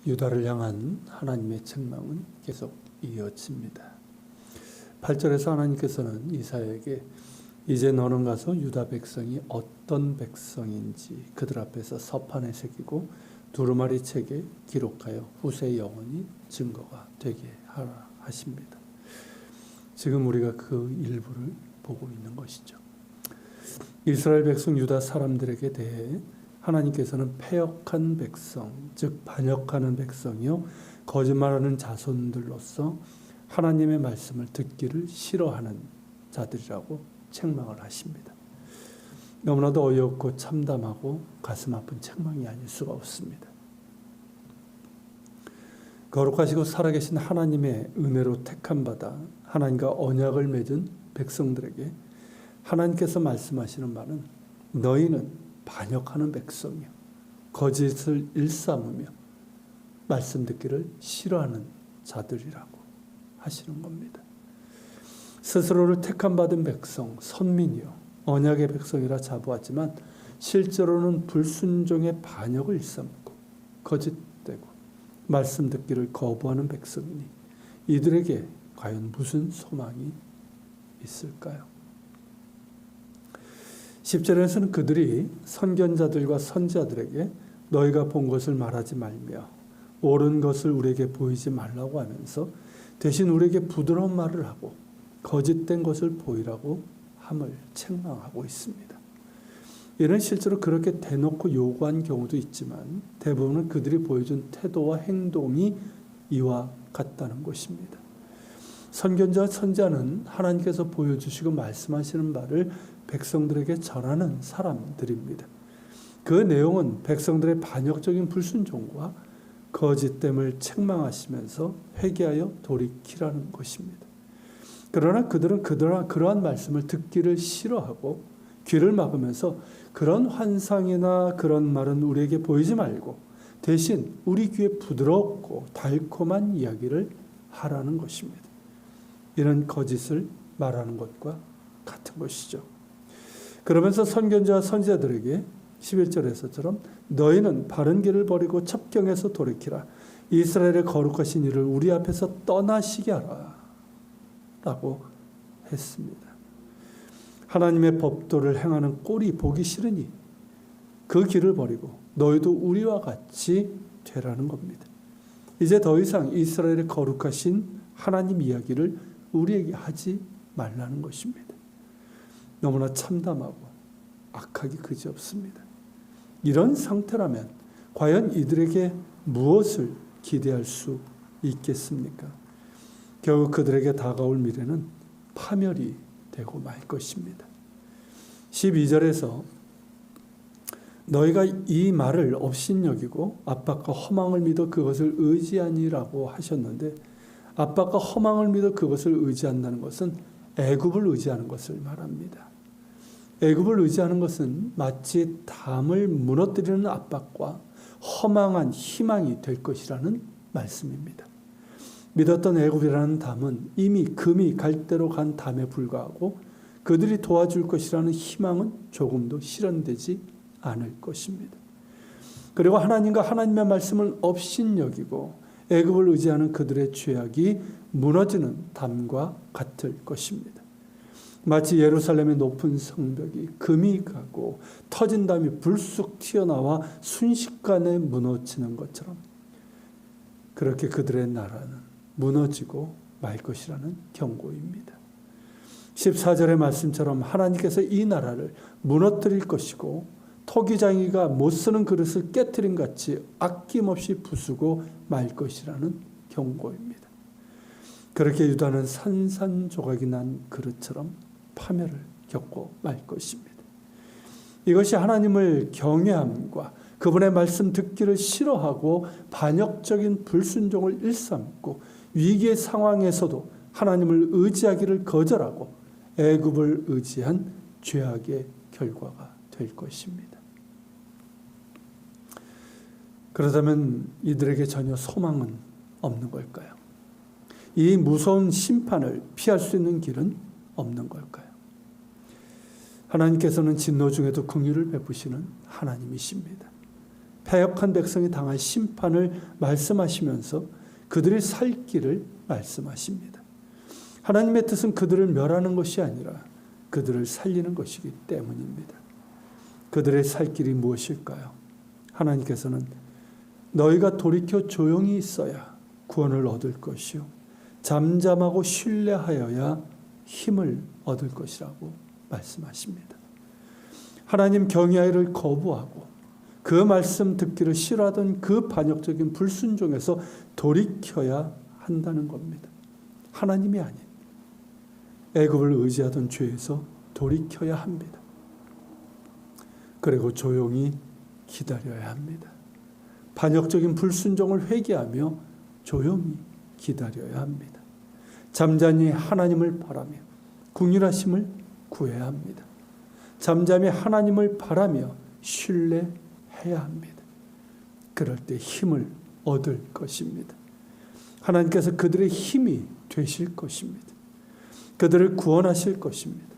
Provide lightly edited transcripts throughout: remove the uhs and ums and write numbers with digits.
유다를 향한 하나님의 책망은 계속 이어집니다. 8절에서 하나님께서는 이사야에게 이제 너는 가서 유다 백성이 어떤 백성인지 그들 앞에서 서판에 새기고 두루마리 책에 기록하여 후세 영원히 증거가 되게 하라 하십니다. 지금 우리가 그 일부를 보고 있는 것이죠. 이스라엘 백성 유다 사람들에게 대해 하나님께서는 패역한 백성, 즉 반역하는 백성이요 거짓말하는 자손들로서 하나님의 말씀을 듣기를 싫어하는 자들이라고 책망을 하십니다. 너무나도 어이없고 참담하고 가슴 아픈 책망이 아닐 수가 없습니다. 거룩하시고 살아계신 하나님의 은혜로 택함 받아 하나님과 언약을 맺은 백성들에게 하나님께서 말씀하시는 말은 너희는 반역하는 백성이요 거짓을 일삼으며 말씀 듣기를 싫어하는 자들이라고 하시는 겁니다. 스스로를 택함 받은 백성, 선민이요 언약의 백성이라 자부하지만 실제로는 불순종의 반역을 일삼고 거짓되고 말씀 듣기를 거부하는 백성이니 이들에게 과연 무슨 소망이 있을까요? 10절에서는 그들이 선견자들과 선지자들에게 너희가 본 것을 말하지 말며 옳은 것을 우리에게 보이지 말라고 하면서 대신 우리에게 부드러운 말을 하고 거짓된 것을 보이라고 함을 책망하고 있습니다. 이는 실제로 그렇게 대놓고 요구한 경우도 있지만 대부분은 그들이 보여준 태도와 행동이 이와 같다는 것입니다. 선견자와 선지자는 하나님께서 보여주시고 말씀하시는 바를 백성들에게 전하는 사람들입니다. 그 내용은 백성들의 반역적인 불순종과 거짓됨을 책망하시면서 회개하여 돌이키라는 것입니다. 그러나 그들은 그러한 말씀을 듣기를 싫어하고 귀를 막으면서 그런 환상이나 그런 말은 우리에게 보이지 말고 대신 우리 귀에 부드럽고 달콤한 이야기를 하라는 것입니다. 이런 거짓을 말하는 것과 같은 것이죠. 그러면서 선견자와 선지자들에게 11절에서처럼 너희는 바른 길을 버리고 첩경에서 돌이키라. 이스라엘의 거룩하신 이를 우리 앞에서 떠나시게 하라. 라고 했습니다. 하나님의 법도를 행하는 꼴이 보기 싫으니 그 길을 버리고 너희도 우리와 같이 되라는 겁니다. 이제 더 이상 이스라엘의 거룩하신 하나님 이야기를 우리에게 하지 말라는 것입니다. 너무나 참담하고 악하기 그지없습니다. 이런 상태라면 과연 이들에게 무엇을 기대할 수 있겠습니까? 결국 그들에게 다가올 미래는 파멸이 되고 말 것입니다. 12절에서 너희가 이 말을 업신여기고 압박과 허망을 믿어 그것을 의지하니라고 하셨는데 압박과 허망을 믿어 그것을 의지한다는 것은 애굽을 의지하는 것을 말합니다. 애굽을 의지하는 것은 마치 담을 무너뜨리는 압박과 허망한 희망이 될 것이라는 말씀입니다. 믿었던 애굽이라는 담은 이미 금이 갈대로 간 담에 불과하고 그들이 도와줄 것이라는 희망은 조금도 실현되지 않을 것입니다. 그리고 하나님과 하나님의 말씀을 업신여기고 애굽을 의지하는 그들의 죄악이 무너지는 담과 같을 것입니다. 마치 예루살렘의 높은 성벽이 금이 가고 터진 담이 불쑥 튀어나와 순식간에 무너지는 것처럼 그렇게 그들의 나라는 무너지고 말 것이라는 경고입니다. 14절의 말씀처럼 하나님께서 이 나라를 무너뜨릴 것이고 토기장이가 못 쓰는 그릇을 깨트린 같이 아낌없이 부수고 말 것이라는 경고입니다. 그렇게 유다는 산산조각이 난 그릇처럼 파멸을 겪고 말 것입니다. 이것이 하나님을 경외함과 그분의 말씀 듣기를 싫어하고 반역적인 불순종을 일삼고 위기의 상황에서도 하나님을 의지하기를 거절하고 애굽을 의지한 죄악의 결과가 될 것입니다. 그렇다면 이들에게 전혀 소망은 없는 걸까요? 이 무서운 심판을 피할 수 있는 길은 없는 걸까요? 하나님께서는 진노 중에도 긍휼을 베푸시는 하나님이십니다. 패역한 백성이 당할 심판을 말씀하시면서 그들의 살 길을 말씀하십니다. 하나님의 뜻은 그들을 멸하는 것이 아니라 그들을 살리는 것이기 때문입니다. 그들의 살 길이 무엇일까요? 하나님께서는 너희가 돌이켜 조용히 있어야 구원을 얻을 것이요 잠잠하고 신뢰하여야 힘을 얻을 것이라고 말씀하십니다. 하나님 경외하기를 거부하고 그 말씀 듣기를 싫어하던 그 반역적인 불순종에서 돌이켜야 한다는 겁니다. 하나님이 아닌 애굽을 의지하던 죄에서 돌이켜야 합니다. 그리고 조용히 기다려야 합니다. 반역적인 불순종을 회개하며 조용히 기다려야 합니다. 잠잠히 하나님을 바라며 긍휼하심을 구해야 합니다. 잠잠히 하나님을 바라며 신뢰해야 합니다. 그럴 때 힘을 얻을 것입니다. 하나님께서 그들의 힘이 되실 것입니다. 그들을 구원하실 것입니다.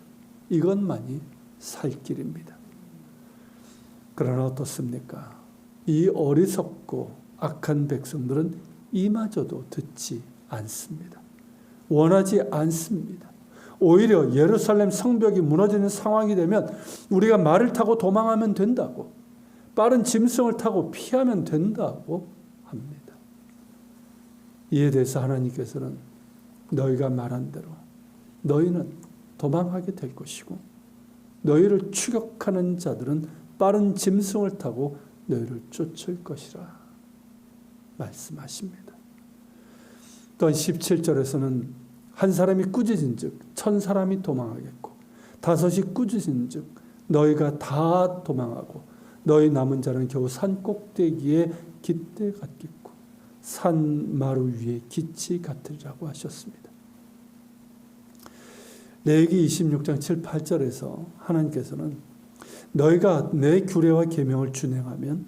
이것만이 살 길입니다. 그러나 어떻습니까? 이 어리석고 악한 백성들은 이마저도 듣지 않습니다. 원하지 않습니다. 오히려 예루살렘 성벽이 무너지는 상황이 되면 우리가 말을 타고 도망하면 된다고, 빠른 짐승을 타고 피하면 된다고 합니다. 이에 대해서 하나님께서는 너희가 말한 대로 너희는 도망하게 될 것이고 너희를 추격하는 자들은 빠른 짐승을 타고 너희를 쫓을 것이라 말씀하십니다. 또한 17절에서는 한 사람이 꾸짖은 즉 1000사람이 도망하겠고 5이 꾸짖은 즉 너희가 다 도망하고 너희 남은 자는 겨우 산 꼭대기에 깃대 같겠고 산 마루 위에 깃이 같으리라고 하셨습니다. 레위기 26장 7, 8절에서 하나님께서는 너희가 내 규례와 계명을 준행하면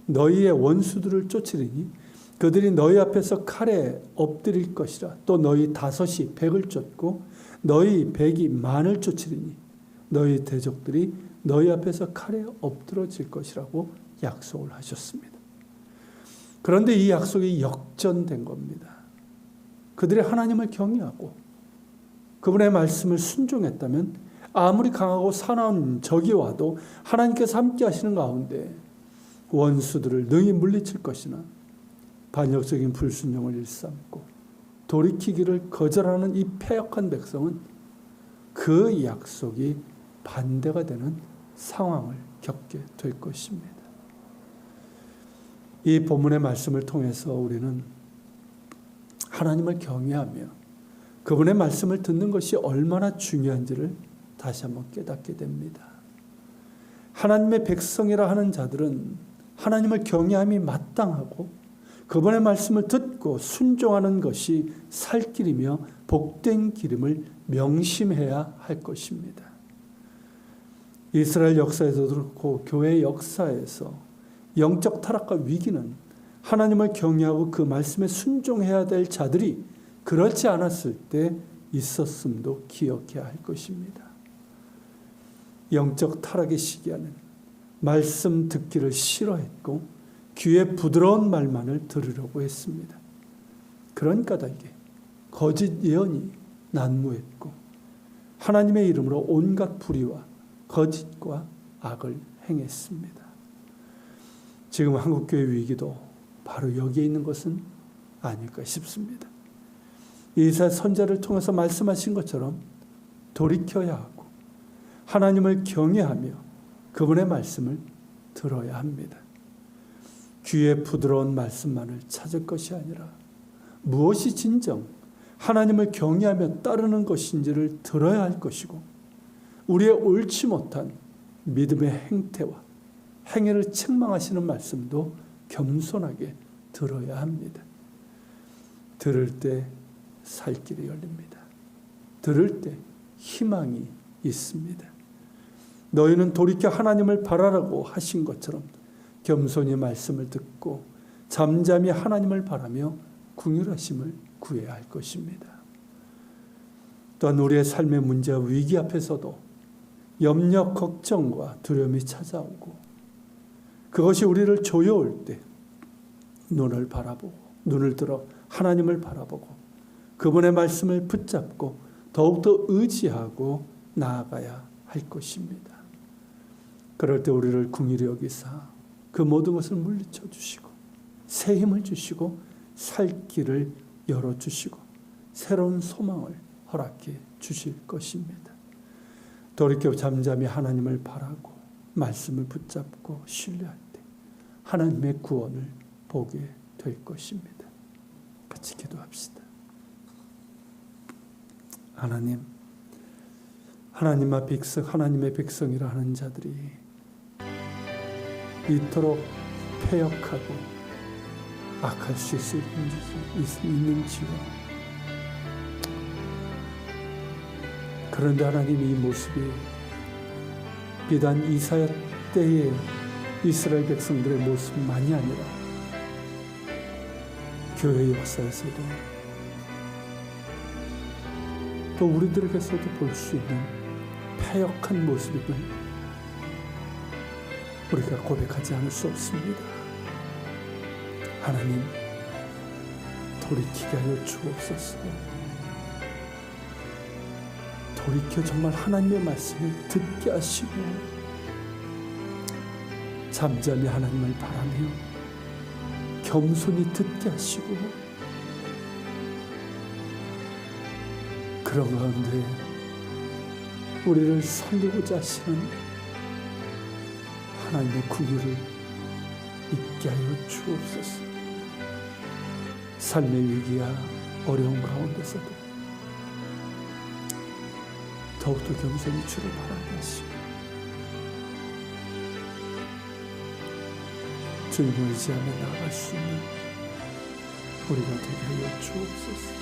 너희의 원수들을 쫓으리니 그들이 너희 앞에서 칼에 엎드릴 것이라. 또 너희 5이 100을 쫓고 너희 100이 10,000을 쫓으리니 너희 대적들이 너희 앞에서 칼에 엎드러질 것이라고 약속을 하셨습니다. 그런데 이 약속이 역전된 겁니다. 그들이 하나님을 경외하고 그분의 말씀을 순종했다면 아무리 강하고 사나운 적이 와도 하나님께서 함께 하시는 가운데 원수들을 능히 물리칠 것이나 반역적인 불순종을 일삼고 돌이키기를 거절하는 이 패역한 백성은 그 약속이 반대가 되는 상황을 겪게 될 것입니다. 이 본문의 말씀을 통해서 우리는 하나님을 경외하며 그분의 말씀을 듣는 것이 얼마나 중요한지를 다시 한번 깨닫게 됩니다. 하나님의 백성이라 하는 자들은 하나님을 경외함이 마땅하고 그분의 말씀을 듣고 순종하는 것이 살 길이며 복된 길임을 명심해야 할 것입니다. 이스라엘 역사에서도 그렇고 교회 역사에서 영적 타락과 위기는 하나님을 경외하고 그 말씀에 순종해야 될 자들이 그렇지 않았을 때 있었음도 기억해야 할 것입니다. 영적 타락의 시기에는 말씀 듣기를 싫어했고 귀에 부드러운 말만을 들으려고 했습니다. 그런 까닭에 거짓 예언이 난무했고 하나님의 이름으로 온갖 불의와 거짓과 악을 행했습니다. 지금 한국교회 위기도 바로 여기에 있는 것은 아닐까 싶습니다. 이사야 선지자를 통해서 말씀하신 것처럼 돌이켜야 하고 하나님을 경외하며 그분의 말씀을 들어야 합니다. 귀에 부드러운 말씀만을 찾을 것이 아니라 무엇이 진정 하나님을 경외하며 따르는 것인지를 들어야 할 것이고 우리의 옳지 못한 믿음의 행태와 행위를 책망하시는 말씀도 겸손하게 들어야 합니다. 들을 때 살 길이 열립니다. 들을 때 희망이 있습니다. 너희는 돌이켜 하나님을 바라라고 하신 것처럼 겸손히 말씀을 듣고 잠잠히 하나님을 바라며 긍휼하심을 구해야 할 것입니다. 또한 우리의 삶의 문제와 위기 앞에서도 염려, 걱정과 두려움이 찾아오고 그것이 우리를 조여올 때 눈을 들어 하나님을 바라보고 그분의 말씀을 붙잡고 더욱더 의지하고 나아가야 할 것입니다. 그럴 때 우리를 긍휼히 여기사 그 모든 것을 물리쳐 주시고 새 힘을 주시고 살 길을 열어주시고 새로운 소망을 허락해 주실 것입니다. 돌이켜 잠잠히 하나님을 바라고 말씀을 붙잡고 신뢰할 때 하나님의 구원을 보게 될 것입니다. 같이 기도합시다. 하나님의 백성이라 하는 자들이 이토록 패역하고 악할 수 있는지요. 그런데 하나님, 이 모습이 비단 이사야 때의 이스라엘 백성들의 모습만이 아니라 교회 역사에서도 또 우리들에게서도 볼 수 있는 패역한 모습임을 우리가 고백하지 않을 수 없습니다. 하나님, 돌이키게 하여 주옵소서. 돌이켜 정말 하나님의 말씀을 듣게 하시고 잠잠히 하나님을 바라며 겸손히 듣게 하시고 그런 가운데 우리를 살리고자 하시는 하나님의 긍휼을 있게 하여 주옵소서. 삶의 위기와 어려운 가운데서도 더욱더 겸손히 주를 바라게 하시고 주님을 의지하며 나아갈 수 있는 우리가 되게 하여 주옵소서.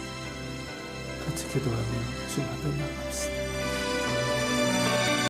같이 기도하며 주님 앞에 나갑시다.